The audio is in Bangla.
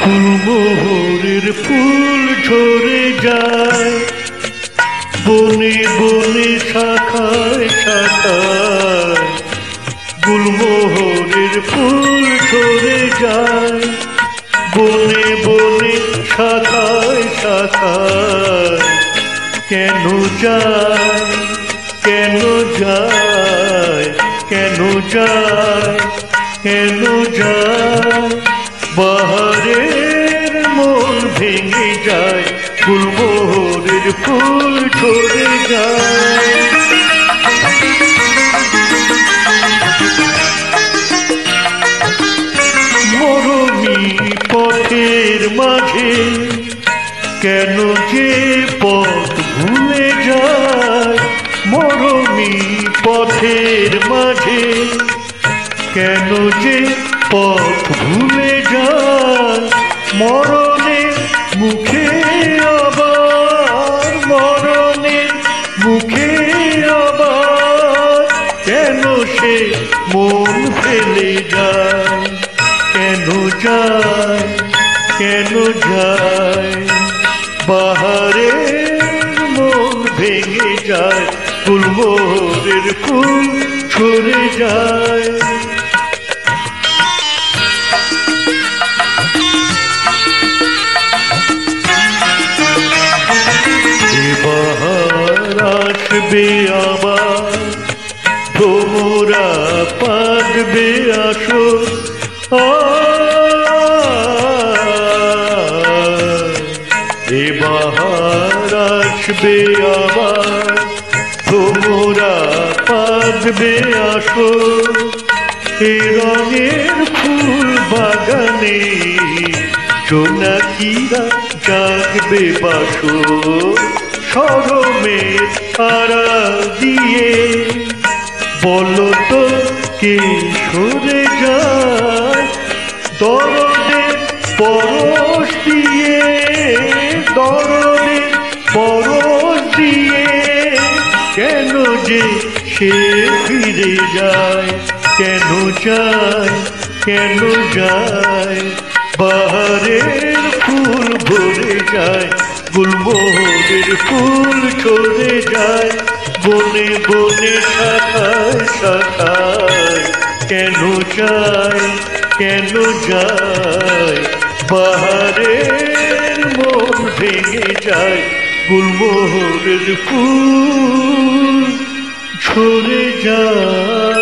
ফুলমোহরের ফুল ঝরে যায় বনে বনে শাখায় শাখায়। গুলমোহরের ফুল ঝরে যায় বনে বনে শাখায় শাখায়। কেন যায় কেন যায় কেন যায় কেন যায় বাহারের মন ভেঙে যায় গুলমোহরের ফুল ঝরে যায়। মরণী পথের মাঝে কেন যে পথ ভুলে যায়। মরণী পথের মাঝে কেন যে পথ ভুলে যায়। মরণের মুখে আবার মরণের মুখে আবার কেন সে মন ফেলে যায়। কেন যায় কেন যায় বাহারের মন ভেঙে যায় গুলমোহরের ফুল ঝরে যায়। বাহার আসবে আবার তোমরা পাকবে আসো। এ বাহার আসবে আবার তোমরা পাকবে আসো। এ রঙের ফুল বাগানে জোনাকিরা জাগবে বাসো। শরমের আড়াল দিয়ে বলো তো কে সরে যায়। দরদের পরশ দিয়ে দরদের পরশ দিয়ে কেন যে সে ফিরে যায়। কেন যায় কেন যায় বাহারের ফুল ভরে যায় গুলমোহরের ফুল ঝরে যায় বনে বনে শাখায় শাখায়। কেন যায় কেন যায় বাহারের মন ভেঙে যায় গুলমোহরের ফুল ঝরে যায়।